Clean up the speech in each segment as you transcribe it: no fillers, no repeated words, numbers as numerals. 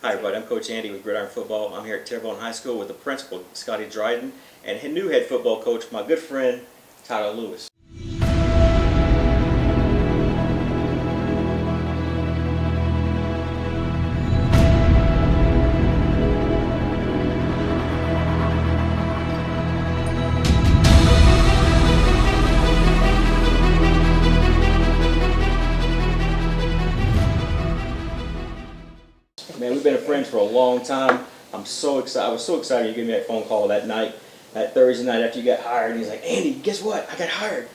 Hi everybody, I'm Coach Andy with Gridiron Football. I'm here at Terrebonne High School with the principal, Scotty Dryden, and his new head football coach, my good friend, Tyler Lewis. Man, we've been friends for a long time. I'm so excited. I was so excited you gave me that phone call that night, that Thursday night after you got hired. And he's like, Andy, guess what? I got hired.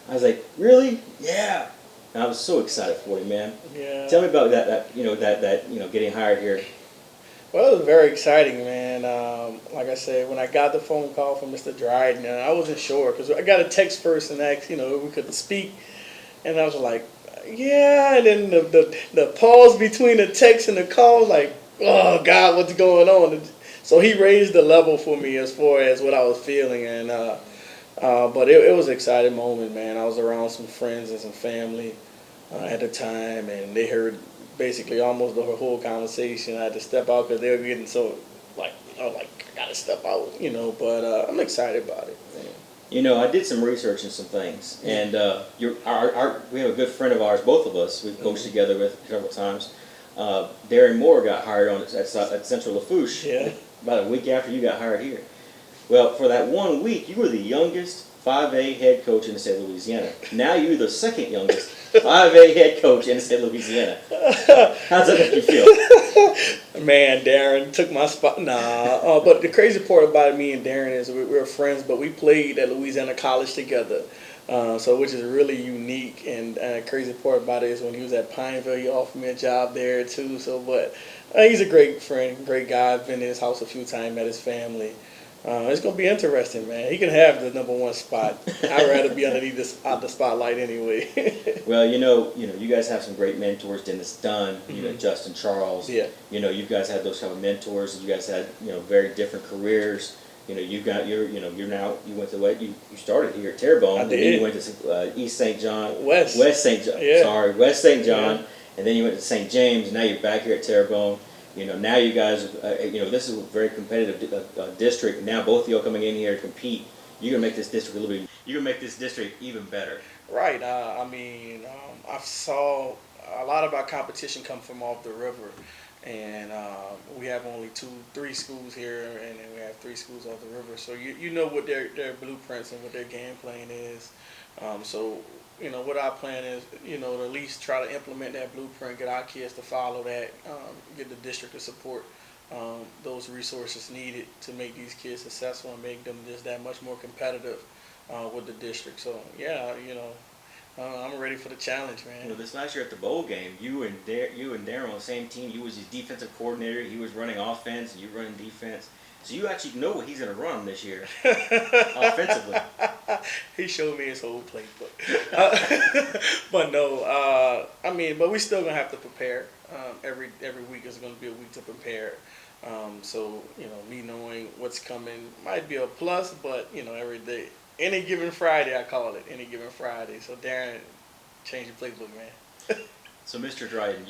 I was like, really? Yeah. And I was so excited for you, man. Yeah. Tell me about that getting hired here. Well, it was very exciting, man. Like I said, when I got the phone call from Mr. Dryden, I wasn't sure because I got a text first and asked, if we could speak, and I was like, yeah. And then the pause between the text and the call, like, oh God, what's going on? So he raised the level for me as far as what I was feeling, and but it was an exciting moment, man. I was around some friends and some family at the time, and they heard basically almost the whole conversation. I had to step out because they were getting so I was like, I gotta step out, But I'm excited about it, man. I did some research and some things, and we have a good friend of ours, both of us, we've coached together with several times. Darren Moore got hired at Central Lafourche about a week after you got hired here. Well, for that 1 week, you were the youngest 5A head coach in the state of Louisiana. Now you're the second youngest 5A head coach in the state of Louisiana. How's that make you feel? Man, Darren took my spot. Nah, but the crazy part about me and Darren is we're friends, but we played at Louisiana College together. So which is really unique, and crazy part about it is when he was at Pineville, he offered me a job there too. So, but he's a great friend, great guy. I've been to his house a few times, met his family. It's gonna be interesting, man. He can have the #1 spot. I'd rather be underneath the spotlight anyway. Well, you guys have some great mentors. Dennis Dunn, Justin Charles. Yeah. You guys had those kind of mentors. You guys had very different careers. You went to you started here at Terrebonne. I did. And then you went to East St. John. West St. John. West St. John. Yeah. And then you went to St. James. And now you're back here at Terrebonne. Now you guys, this is a very competitive district. Now both of you are coming in here to compete. You're gonna make this district you're gonna make this district even better. Right. I saw a lot of our competition come from off the river, and we have only 3 schools here, and then we have 3 schools off the river. So you know what their blueprints and what their game plan is. What our plan is, to at least try to implement that blueprint, get our kids to follow that, get the district to support those resources needed to make these kids successful and make them just that much more competitive with the district. So, I'm ready for the challenge, man. This last year at the bowl game, you and Darren on the same team. You was his defensive coordinator. He was running offense, and you running defense. So you actually know what he's going to run this year offensively. He showed me his whole playbook. But no, but we still going to have to prepare. Every week is going to be a week to prepare. Me knowing what's coming might be a plus, but, every day. Any given Friday, I call it. Any given Friday. So, Darren, change your playbook, man. So, Mr. Dryden,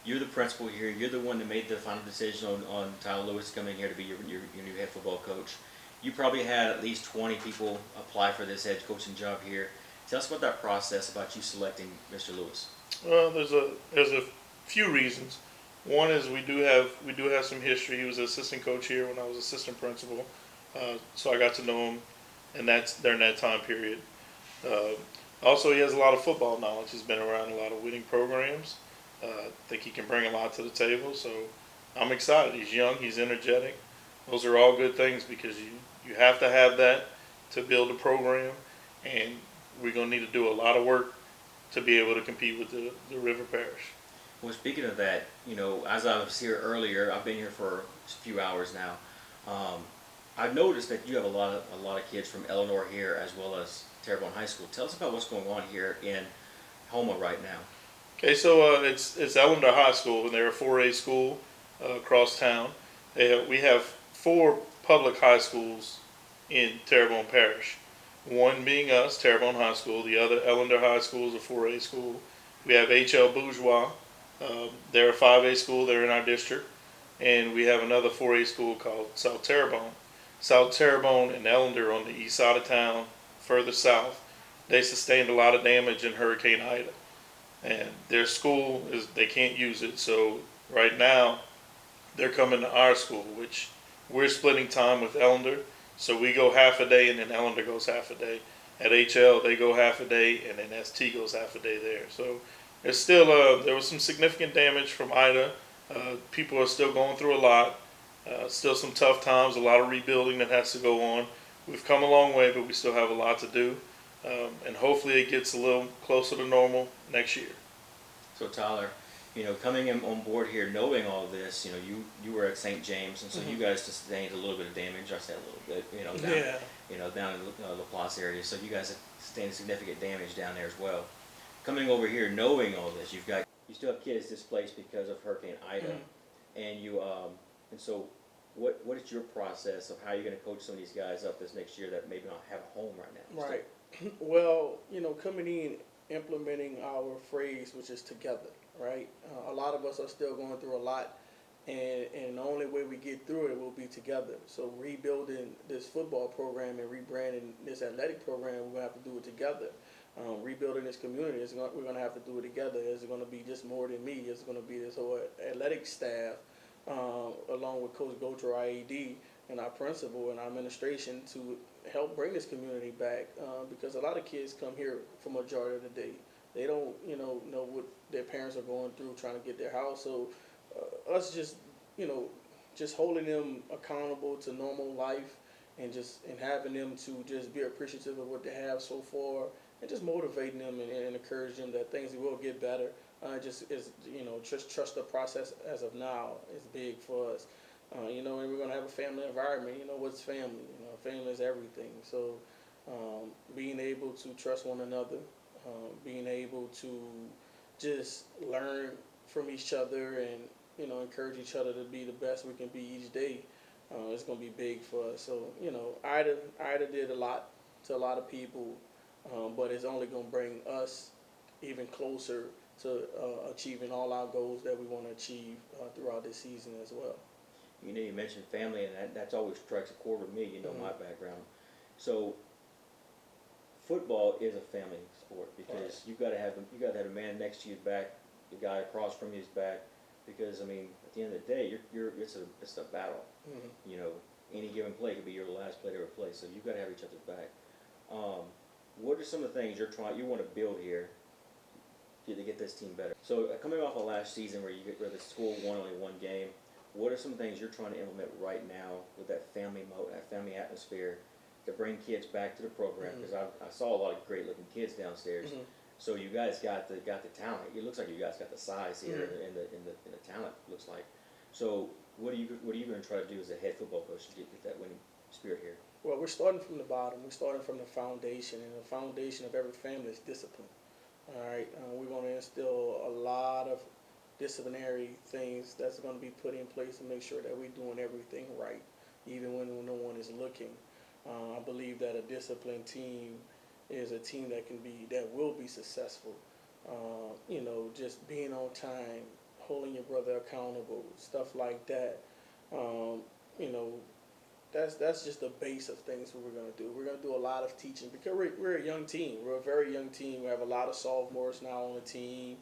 you're the principal here. You're the one that made the final decision on Tyler Lewis coming here to be your new head football coach. You probably had at least 20 people apply for this head coaching job here. Tell us about that process, about you selecting Mr. Lewis. Well, there's a few reasons. One is we do have some history. He was an assistant coach here when I was assistant principal, so I got to know him, and that's during that time period. Also, he has a lot of football knowledge. He's been around a lot of winning programs. I think he can bring a lot to the table, so I'm excited. He's young, he's energetic. Those are all good things because you have to have that to build a program, and we're going to need to do a lot of work to be able to compete with the River Parish. Well, speaking of that, as I was here earlier, I've been here for a few hours now. I've noticed that you have a lot of kids from Eleanor here as well as Terrebonne High School. Tell us about what's going on here in Houma right now. Okay, so it's Ellender High School, and they're a 4A school across town. We have 4 public high schools in Terrebonne Parish. One being us, Terrebonne High School. The other, Ellender High School, is a 4A school. We have H.L. Bourgeois. They're a 5A school. They're in our district. and we have another 4A school called South Terrebonne. South Terrebonne and Ellender on the east side of town, further south, they sustained a lot of damage in Hurricane Ida, and their school they can't use it. So right now, they're coming to our school, which we're splitting time with Ellender. So we go half a day, and then Ellender goes half a day. At HL, they go half a day, and then ST goes half a day there. So there's still there was some significant damage from Ida. People are still going through a lot. Still some tough times, a lot of rebuilding that has to go on. We've come a long way, but we still have a lot to do. And hopefully it gets a little closer to normal next year. So Tyler, coming in on board here, knowing all this, you were at St. James, and so you guys sustained a little bit of damage. I say a little bit, down in the LaPlace area. So you guys sustained significant damage down there as well. Coming over here, knowing all this, you still have kids displaced because of Hurricane Ida, and and so what is your process of how you're going to coach some of these guys up this next year that maybe not have a home right now? Right. Well, coming in, implementing our phrase, which is together, right? A lot of us are still going through a lot, and the only way we get through it will be together. So rebuilding this football program and rebranding this athletic program, we're going to have to do it together. Rebuilding this community, we're going to have to do it together. It's going to be just more than me. It's going to be this whole athletic staff, along with Coach Gocher, IED, and our principal and our administration to help bring this community back, because a lot of kids come here for majority of the day. They don't, know what their parents are going through trying to get their house. So us just holding them accountable to normal life and having them to just be appreciative of what they have so far and just motivating them and encouraging them that things will get better. Just trust the process as of now is big for us. And we're going to have a family environment. What's family? Family is everything. So being able to trust one another, being able to just learn from each other and, encourage each other to be the best we can be each day, it's going to be big for us. So, Ida did a lot to a lot of people, but it's only going to bring us even closer to achieving all our goals that we want to achieve throughout this season as well. You mentioned family, and that's always strikes a chord with me. My background. So football is a family sport because you got to have a man next to you back, the guy across from you's back, because at the end of the day, it's a battle. Any given play could be your last play to ever play, so you've got to have each other's back. What are some of the things you want to build here to get this team better? So coming off of last season where the school won only one game, what are some things you're trying to implement right now with that family mode, that family atmosphere, to bring kids back to the program? Because I saw a lot of great looking kids downstairs. So you guys got the talent. It looks like you guys got the size here in the talent. Looks like. So what are you going to try to do as a head football coach to get that winning spirit here? Well, we're starting from the bottom. We're starting from the foundation, and the foundation of every family is discipline. All right, we're going to instill a lot of disciplinary things that's going to be put in place to make sure that we're doing everything right, even when no one is looking. I believe that a disciplined team is a team that will be successful. Just being on time, holding your brother accountable, stuff like that. That's just the base of things that we're going to do. We're going to do a lot of teaching because we're a young team. We're a very young team. We have a lot of sophomores now on the team.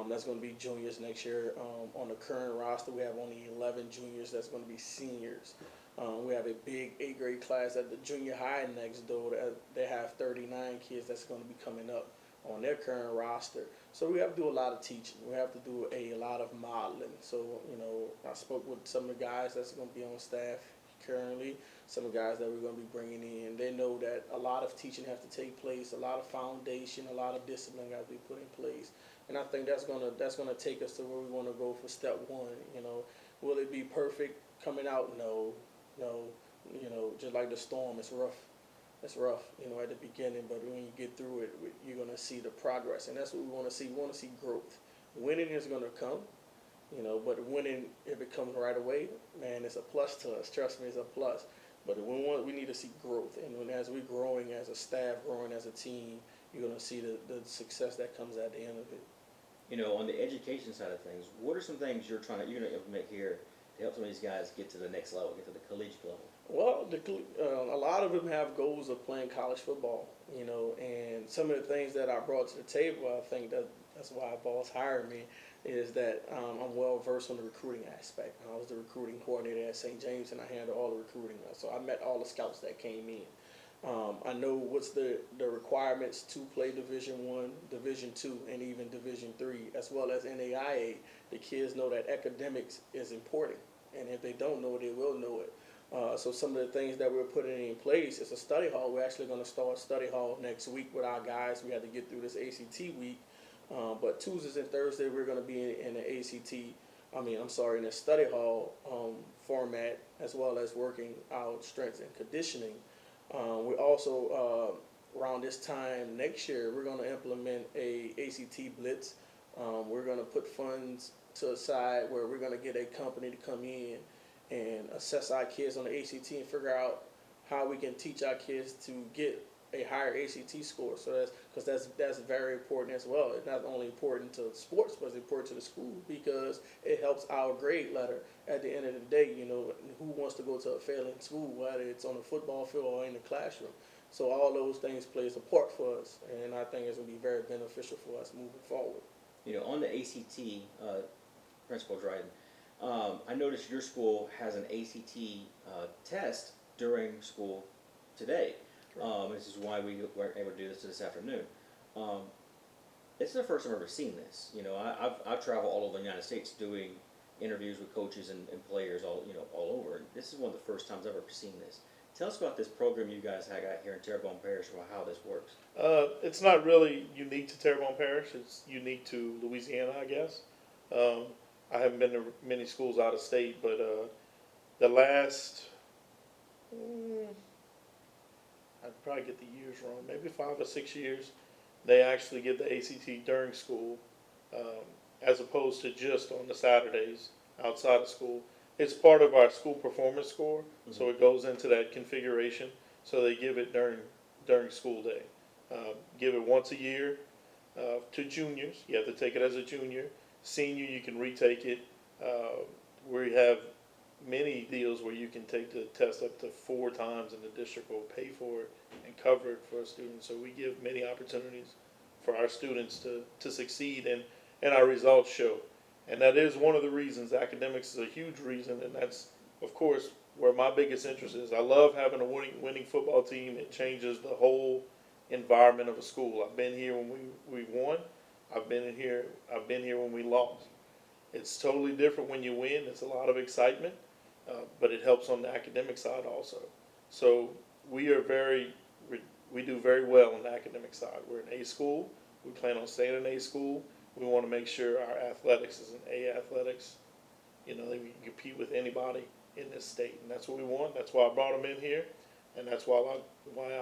That's going to be juniors next year. On the current roster, we have only 11 juniors. That's going to be seniors. We have a big 8th grade class at the junior high next door. They have 39 kids that's going to be coming up on their current roster. So we have to do a lot of teaching. We have to do a lot of modeling. So, I spoke with some of the guys that's going to be on staff currently, some of the guys that we're going to be bringing in. They know that a lot of teaching has to take place, a lot of foundation, a lot of discipline has to be put in place. And I think that's gonna take us to where we want to go for step one. Will it be perfect coming out? No. Just like the storm, it's rough. It's rough, at the beginning, but when you get through it, you're gonna see the progress, and that's what we want to see. We want to see growth. Winning is gonna come, but winning, if it comes right away, man, it's a plus to us. Trust me, it's a plus. But we need to see growth, and as we're growing as a staff, growing as a team, you're gonna see the success that comes at the end of it. On the education side of things, what are some things you're going to implement here help some of these guys get to the next level, get to the collegiate level? Well, a lot of them have goals of playing college football, and some of the things that I brought to the table, I think that's why boss hired me, is that I'm well versed on the recruiting aspect. I was the recruiting coordinator at St. James, and I handled all the recruiting. So I met all the scouts that came in. I know what's the requirements to play Division I, Division II, and even Division III, as well as NAIA. The kids know that academics is important, and if they don't know it, they will know it. So some of the things that we're putting in place is a study hall. We're actually going to start study hall next week with our guys. We had to get through this ACT week, but Tuesdays and Thursdays we're going to be in the in the study hall format, as well as working out strength and conditioning. We also, around this time next year, we're going to implement a ACT blitz. We're going to put funds to the side where we're going to get a company to come in and assess our kids on the ACT and figure out how we can teach our kids to get a higher ACT score. So that's very important as well. It's not only important to sports, but it's important to the school because it helps our grade letter at the end of the day. Who wants to go to a failing school, whether it's on the football field or in the classroom. So all those things plays a part for us, and I think it's going to be very beneficial for us moving forward. On the ACT, Principal Dryden, I noticed your school has an ACT test during school today. This is why we were able to do this afternoon. It's the first time I've ever seen this. I've traveled all over the United States doing interviews with coaches and players all over. And this is one of the first times I've ever seen this. Tell us about this program you guys have got here in Terrebonne Parish and how this works. It's not really unique to Terrebonne Parish. It's unique to Louisiana, I guess. I haven't been to many schools out of state, but the last, I'd probably get the years wrong, maybe 5 or 6 years, they actually get the ACT during school, as opposed to just on the Saturdays outside of school. It's part of our school performance score, so it goes into that configuration. So they give it during school day. Give it once a year to juniors. You have to take it as a junior. Senior, you can retake it. We have many deals where you can take the test up to 4 times, and the district will pay for it and cover it for a student. So we give many opportunities for our students to succeed, and our results show. And that is one of the reasons. Academics is a huge reason, and that's, of course, where my biggest interest is. I love having a winning football team. It changes the whole environment of a school. I've been here when we won. I've been here when we lost. It's totally different when you win. It's a lot of excitement, but it helps on the academic side also. So we do very well on the academic side. We're an A school. We plan on staying an A school. We want to make sure our athletics is an A athletics. That we can compete with anybody in this state, and that's what we want. That's why I brought them in here, and that's why I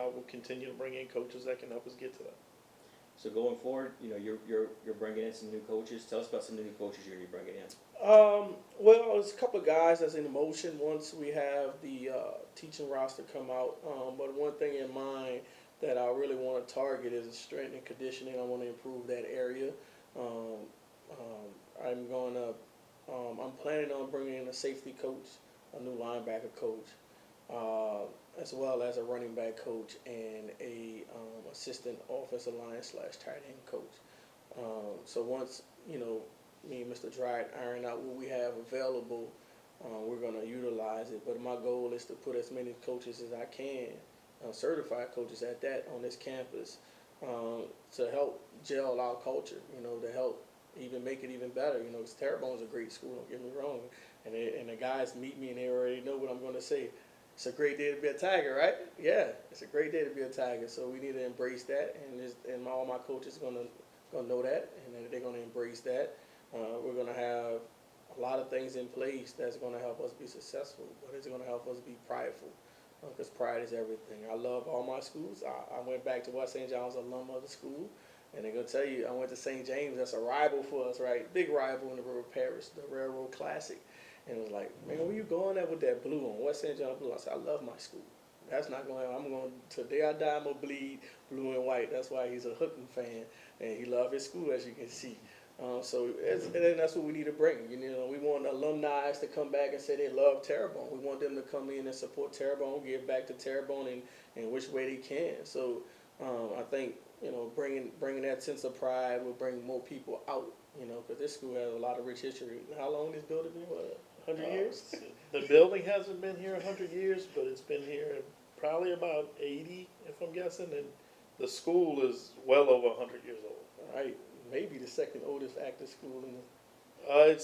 will continue to bring in coaches that can help us get to that. So going forward, you're bringing in some new coaches. Tell us about some new coaches you're going to be bringing in. Well, there's a couple of guys that's in motion once we have the teaching roster come out. But one thing in mind that I really want to target is strength and conditioning. I want to improve that area. I'm planning on bringing in a safety coach, a new linebacker coach, as well as a running back coach and a assistant offensive line / tight end coach. So once me and Mr. Dryden iron out what we have available, we're going to utilize it. But my goal is to put as many coaches as I can, certified coaches at that, on this campus, to help gel our culture, to help even make it even better. Because Terrebonne's a great school, don't get me wrong. And the guys meet me and they already know what I'm going to say. It's a great day to be a Tiger, right? Yeah, it's a great day to be a Tiger. So we need to embrace that, and all my coaches are going to know that, and they're going to embrace that. We're going to have a lot of things in place that's going to help us be successful, but it's going to help us be prideful, because pride is everything. I love all my schools. I went back to West St. John's, alum of the school, and they're going to tell you, I went to St. James. That's a rival for us, right? Big rival in the River Parish, the Railroad Classic. And it was like, man, where you going at with that blue on? West St. John blue. I said, I love my school. That's not going to happen. I'm going to, till day I die, I'm going to bleed blue and white. That's why he's a Hooken fan, and he loves his school, as you can see. And then that's what we need to bring. You know, we want alumni to come back and say they love Terrebonne. We want them to come in and support Terrebonne, give back to Terrebonne in which way they can. So I think, you know, bringing that sense of pride will bring more people out. You know, because this school has a lot of rich history. How long this building been? What, 100 years? The building hasn't been here 100 years, but it's been here probably about 80, if I'm guessing, and the school is well over 100 years old. Right, maybe the second oldest active school in I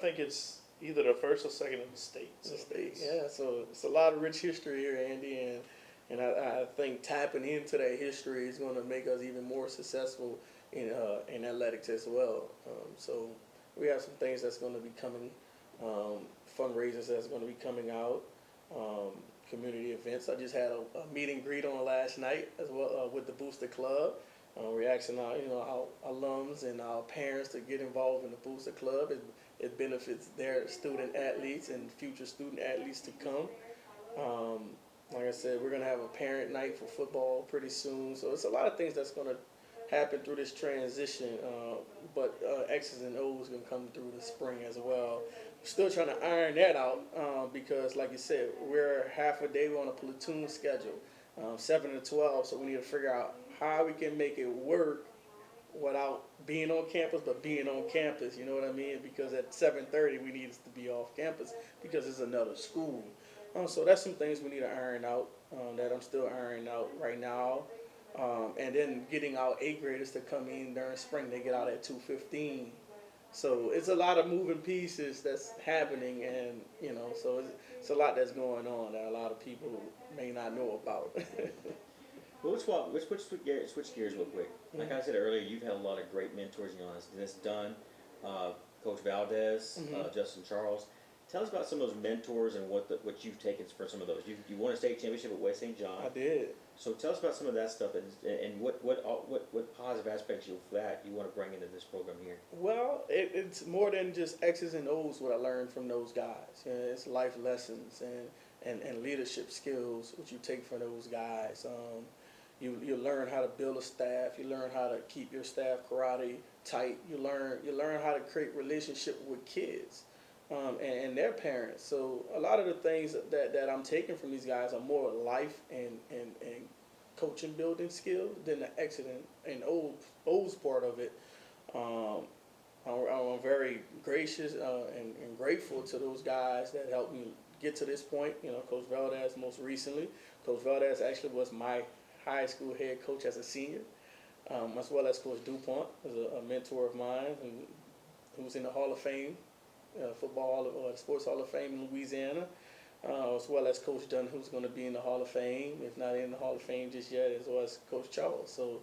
think it's either the first or second in the state. the state. Yeah, so it's a lot of rich history here, Andy, and I think tapping into that history is going to make us even more successful in athletics as well. So we have some things that's going to be coming, fundraisers that's going to be coming out, community events. I just had a meet and greet on last night as well with the Booster Club. We're asking our alums and our parents to get involved in the Booster Club. It benefits their student athletes and future student athletes to come. Like I said, we're going to have a parent night for football pretty soon. So it's a lot of things that's going to happen through this transition. But X's and O's going to come through the spring as well. We're still trying to iron that out because, like you said, we're half a day. We're on a platoon schedule, 7 to 12. So we need to figure out how we can make it work without being on campus, but being on campus. You know what I mean? Because at 7:30 we need us to be off campus because it's another school. So that's some things we need to iron out that I'm still ironing out right now. And then getting our 8th graders to come in during spring. They get out at 2:15. So it's a lot of moving pieces that's happening, and you know, so it's a lot that's going on that a lot of people may not know about. Well, let's switch gears real quick. Like I said earlier, you've had a lot of great mentors. You know, Dennis Dunn, Coach Valdez, Justin Charles. Tell us about some of those mentors and what you've taken from some of those. You won a state championship at West St. John. I did. So tell us about some of that stuff and what positive aspects of that you want to bring into this program here. Well, it's more than just X's and O's. What I learned from those guys, you know, it's life lessons and leadership skills which you take from those guys. You learn how to build a staff. You learn how to keep your staff karate tight. You learn how to create relationship with kids. And their parents. So a lot of the things that I'm taking from these guys are more life and coaching building skills than the excellent and O's part of it. I'm very gracious and grateful to those guys that helped me get to this point. You know, Coach Valdez most recently. Coach Valdez actually was my high school head coach as a senior, as well as Coach DuPont, was a mentor of mine who's in the Hall of Fame. Football or Sports Hall of Fame in Louisiana, as well as Coach Dunn, who's going to be in the Hall of Fame, if not in the Hall of Fame just yet, as well as Coach Charles. So,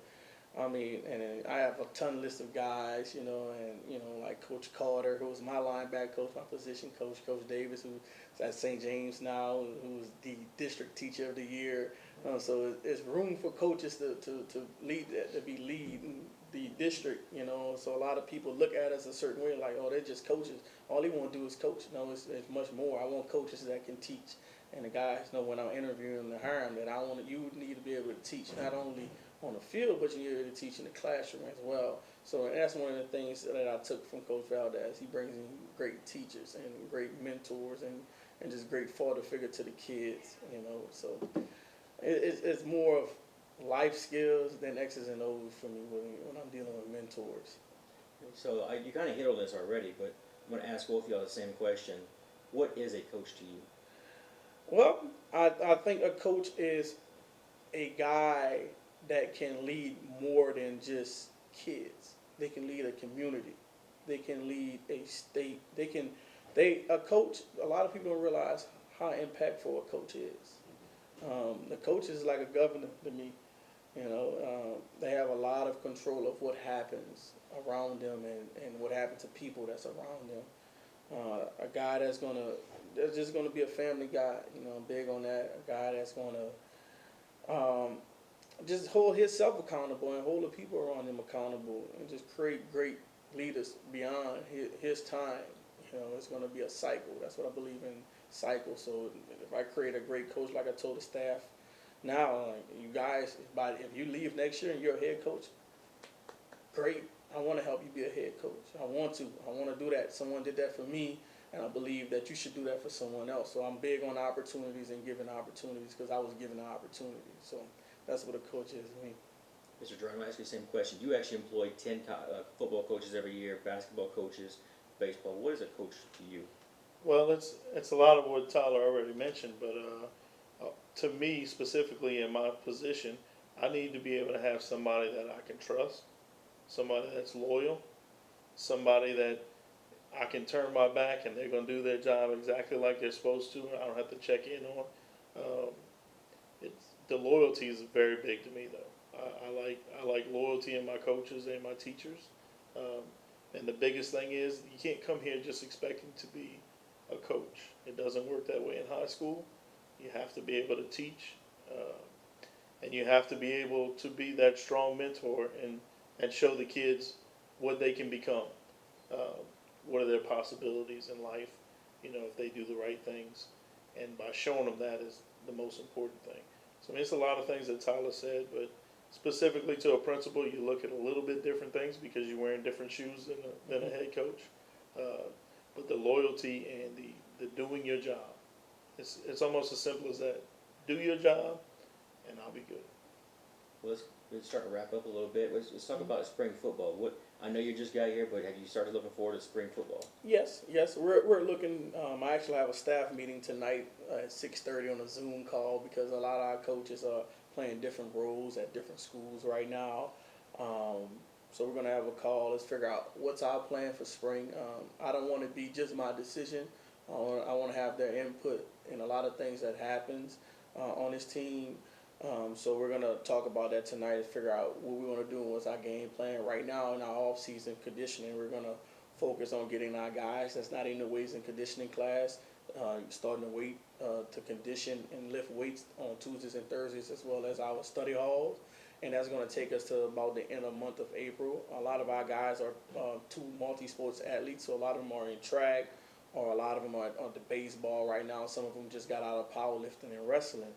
I mean, and I have a ton list of guys, you know, and, you know, like Coach Carter, who was my linebacker coach, my position coach, Coach Davis, who's at St. James now, who's the district teacher of the year. So it's room for coaches to lead the district, you know. So a lot of people look at us a certain way, like, oh, they're just coaches. All they want to do is coach. No, it's much more. I want coaches that can teach. And the guys know when I'm interviewing and hiring that you need to be able to teach, not only on the field, but you need to be able to teach in the classroom as well. So that's one of the things that I took from Coach Valdez. He brings in great teachers and great mentors and just great father figure to the kids, you know. So it's more of life skills than X's and O's for me when I'm dealing with mentors. So you kind of hit on this already, but I'm going to ask both of y'all the same question. What is a coach to you? Well, I think a coach is a guy that can lead more than just kids. They can lead a community. They can lead a state. A coach, a lot of people don't realize how impactful a coach is. The coach is like a governor to me. You know, they have a lot of control of what happens around them and what happens to people that's around them. A guy that's just gonna be a family guy. You know, I'm big on that. A guy that's gonna just hold himself accountable and hold the people around him accountable and just create great leaders beyond his time. You know, it's going to be a cycle. That's what I believe in, cycle. So if I create a great coach, like I told the staff, now, you guys, if you leave next year and you're a head coach, great. I want to help you be a head coach. I want to do that. Someone did that for me, and I believe that you should do that for someone else. So I'm big on opportunities and giving opportunities because I was given an opportunity. So that's what a coach is to me. Mr. Dryden, I'll ask you the same question. You actually employ 10 football coaches every year, basketball coaches, baseball. What is a coach to you? Well, it's a lot of what Tyler already mentioned, but to me specifically in my position, I need to be able to have somebody that I can trust, somebody that's loyal, somebody that I can turn my back and they're going to do their job exactly like they're supposed to. I don't have to check in on. Um, the loyalty is very big to me, though. I like loyalty in my coaches and my teachers. Um, and the biggest thing is you can't come here just expecting to be a coach. It doesn't work that way in high school. You have to be able to teach, and you have to be able to be that strong mentor and show the kids what they can become. Uh, what are their possibilities in life, if they do the right things. And by showing them that is the most important thing. So I mean, it's a lot of things that Tyler said, but specifically to a principal, you look at a little bit different things because you're wearing different shoes than a head coach. But the loyalty and the doing your job, it's almost as simple as that. Do your job, and I'll be good. Well, let's start to wrap up a little bit. Let's talk about spring football. I know you just got here, but have you started looking forward to spring football? Yes. We're looking. I actually have a staff meeting tonight at 6:30 on a Zoom call because a lot of our coaches are playing different roles at different schools right now. So we're gonna have a call. Let's figure out what's our plan for spring. I don't want to be just my decision. I want to have their input in a lot of things that happens on this team. So we're going to talk about that tonight and figure out what we want to do and what's our game plan. Right now in our off-season conditioning, we're going to focus on getting our guys that's not in the weights and conditioning class, starting to wait to condition and lift weights on Tuesdays and Thursdays as well as our study halls. And that's going to take us to about the end of the month of April. A lot of our guys are two multi-sports athletes, so a lot of them are in track, or a lot of them are on the baseball right now. Some of them just got out of powerlifting and wrestling.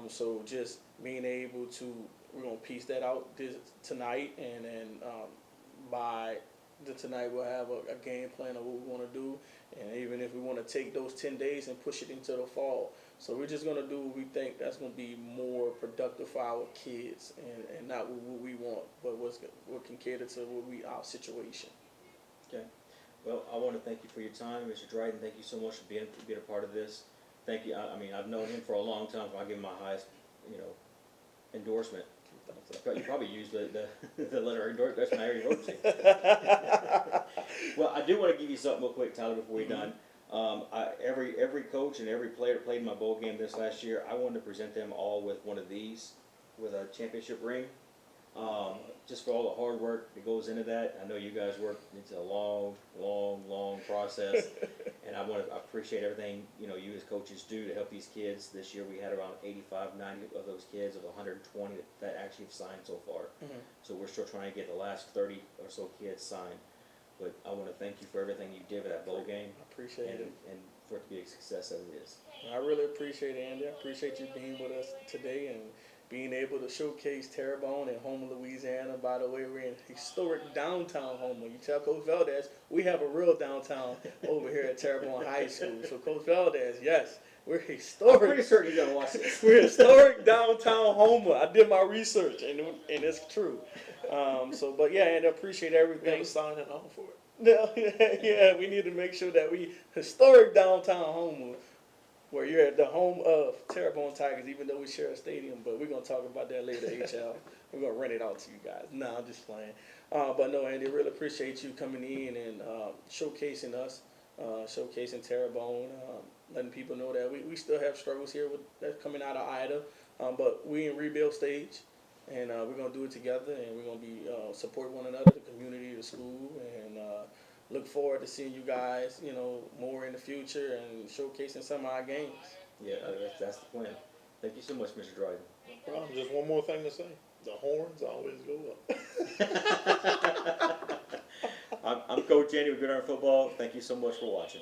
So just being able to, we're going to piece that out tonight, and then by tonight we'll have a game plan of what we want to do, and even if we want to take those 10 days and push it into the fall. So we're just going to do what we think that's going to be more productive for our kids, and not what we want, but what can cater to our situation. Okay. Well, I want to thank you for your time, Mr. Dryden. Thank you so much for being a part of this. Thank you. I mean, I've known him for a long time, so I'll give him my highest, endorsement. You probably used the letter endorsement. That's my area wrote to. Well, I do want to give you something real quick, Tyler, before we're done. Every coach and every player that played in my bowl game this last year, I wanted to present them all with one of these, with a championship ring. Just for all the hard work that goes into that. I know you guys work. It's a long process, and I appreciate everything you as coaches do to help these kids. This year we had around 85, 90 of those kids of 120 that actually have signed so far. Mm-hmm. So we're still trying to get the last 30 or so kids signed. But I want to thank you for everything you did with that bowl game. I appreciate it. And for it to be a success as it is. I really appreciate it, Andy. I appreciate you being with us today and being able to showcase Terrebonne and Homer, Louisiana. By the way, we're in historic downtown Homer. You tell Coach Valdez, we have a real downtown over here at Terrebonne High School. So Coach Valdez, yes, we're historic. I'm pretty certain you're going to watch this. We're historic downtown Homer. I did my research, and it's true. But yeah, and I appreciate everything. We signing on for it. Yeah, we need to make sure that we historic downtown Homer, where you're at the home of Terrebonne Tigers, even though we share a stadium. But we're going to talk about that later, HL. We're going to rent it out to you guys. No, I'm just playing. But no, Andy, really appreciate you coming in and showcasing us, showcasing Terrebonne, letting people know that we still have struggles here that's coming out of Ida. But we in rebuild stage, and we're going to do it together, and we're going to be support one another, the community, the school, and look forward to seeing you guys, more in the future and showcasing some of our games. Yeah, that's the plan. Thank you so much, Mr. Dryden. No problem. Just one more thing to say. The horns always go up. I'm Coach Andy with Gridiron Football. Thank you so much for watching.